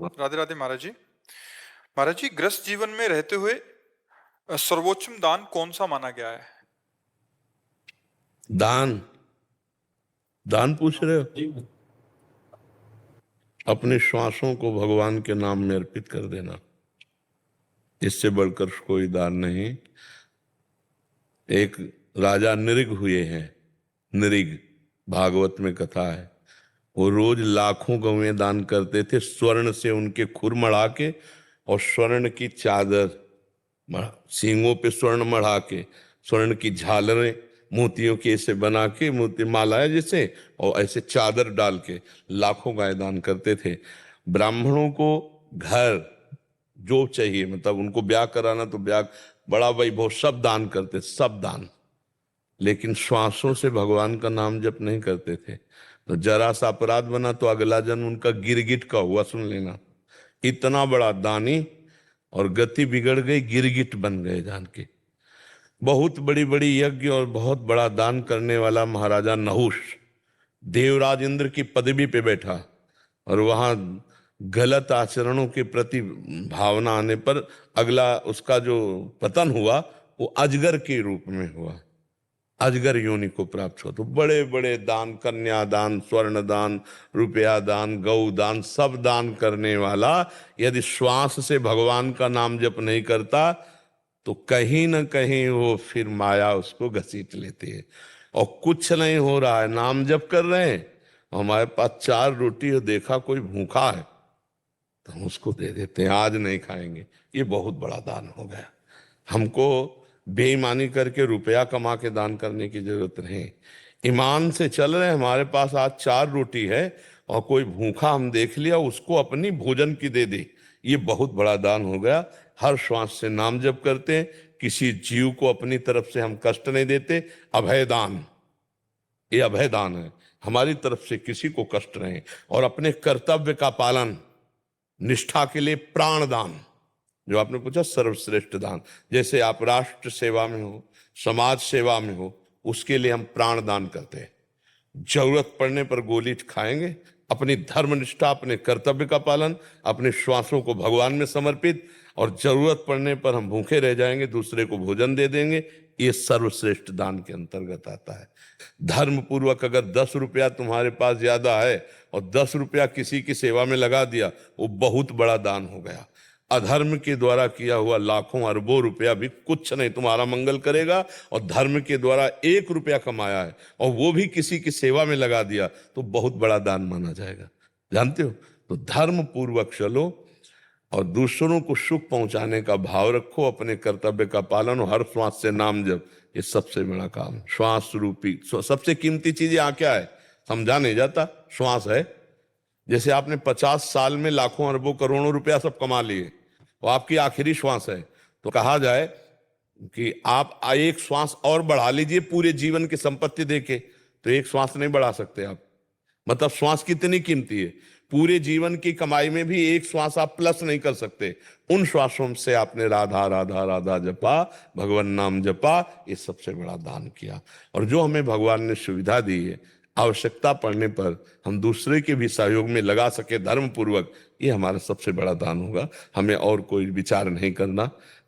राधे राधे महाराज जी। महाराज जी, गृहस्थ जीवन में रहते हुए सर्वोच्चम दान कौन सा माना गया है? दान दान पूछ रहे हो? अपने श्वासों को भगवान के नाम में अर्पित कर देना, इससे बढ़कर कोई दान नहीं। एक राजा निरिग हुए हैं, निरिग भागवत में कथा है। वो रोज लाखों गौवें दान करते थे, स्वर्ण से उनके खुर मढ़ा के और स्वर्ण की चादर, सींगों पे स्वर्ण मढ़ा के, स्वर्ण की झालरें मोतियों के ऐसे बना के, मोती माला है जैसे, और ऐसे चादर डाल के लाखों गाय दान करते थे। ब्राह्मणों को घर जो चाहिए, मतलब उनको ब्याह कराना तो ब्याह, बड़ा वैभव, सब दान करते, सब दान। लेकिन श्वासों से भगवान का नाम जप नहीं करते थे। तो जरा सा अपराध बना तो अगला जन्म उनका गिरगिट का हुआ, सुन लेना। इतना बड़ा दानी और गति बिगड़ गई, गिरगिट बन गए जान के। बहुत बड़ी बड़ी यज्ञ और बहुत बड़ा दान करने वाला महाराजा नहुष देवराज इंद्र की पदवी पे बैठा, और वहां गलत आचरणों के प्रति भावना आने पर अगला उसका जो पतन हुआ वो अजगर के रूप में हुआ, अजगर योनि को प्राप्त हुआ। तो बड़े बड़े दान, कन्या दान, स्वर्ण दान, रुपया दान, गौ दान, सब दान करने वाला यदि श्वास से भगवान का नाम जप नहीं करता तो कहीं ना कहीं वो फिर माया उसको घसीट लेती है। और कुछ नहीं हो रहा है, नाम जप कर रहे हैं, हमारे पास 4 रोटी है, देखा कोई भूखा है तो हम उसको दे देते हैं, आज नहीं खाएंगे। ये बहुत बड़ा दान हो गया। हमको बेईमानी करके रुपया कमा के दान करने की जरूरत नहीं। ईमान से चल रहे, हमारे पास आज 4 रोटी है और कोई भूखा हम देख लिया, उसको अपनी भोजन की दे दी, ये बहुत बड़ा दान हो गया। हर श्वास से नाम जप करते हैं, किसी जीव को अपनी तरफ से हम कष्ट नहीं देते। अभय दान, ये अभय दान है, हमारी तरफ से किसी को कष्ट नहीं। और अपने कर्तव्य का पालन, निष्ठा के लिए प्राण दान, जो आपने पूछा सर्वश्रेष्ठ दान। जैसे आप राष्ट्र सेवा में हो, समाज सेवा में हो, उसके लिए हम प्राण दान करते हैं। जरूरत पड़ने पर गोली खाएंगे, अपनी धर्मनिष्ठा, अपने कर्तव्य का पालन, अपने श्वासों को भगवान में समर्पित, और जरूरत पड़ने पर हम भूखे रह जाएंगे, दूसरे को भोजन दे देंगे। ये सर्वश्रेष्ठ दान के अंतर्गत आता है। धर्म पूर्वक अगर 10 रुपया तुम्हारे पास ज्यादा है और 10 रुपया किसी की सेवा में लगा दिया, वो बहुत बड़ा दान हो गया। अधर्म के द्वारा किया हुआ लाखों अरबों रुपया भी कुछ नहीं तुम्हारा मंगल करेगा। और धर्म के द्वारा 1 रुपया कमाया है और वो भी किसी की सेवा में लगा दिया तो बहुत बड़ा दान माना जाएगा, जानते हो। तो धर्म पूर्वक चलो और दूसरों को सुख पहुंचाने का भाव रखो, अपने कर्तव्य का पालन, और हर श्वास से नाम जप, ये सबसे बड़ा काम। श्वास रूपी सबसे कीमती चीज यहाँ क्या है, समझा नहीं जाता। श्वास है। जैसे आपने 50 साल में लाखों अरबों करोड़ों रुपया सब कमा लिए, वो आपकी आखिरी श्वास है, तो कहा जाए कि आप एक श्वास और बढ़ा लीजिए पूरे जीवन की संपत्ति देके, तो एक श्वास नहीं बढ़ा सकते आप। मतलब श्वास कितनी कीमती है, पूरे जीवन की कमाई में भी एक श्वास आप प्लस नहीं कर सकते। उन श्वासों से आपने राधा राधा राधा जपा, भगवान नाम जपा, ये सबसे बड़ा दान किया। और जो हमें भगवान ने सुविधा दी है, आवश्यकता पड़ने पर हम दूसरे के भी सहयोग में लगा सके धर्म पूर्वक, ये हमारा सबसे बड़ा दान होगा। हमें और कोई विचार नहीं करना,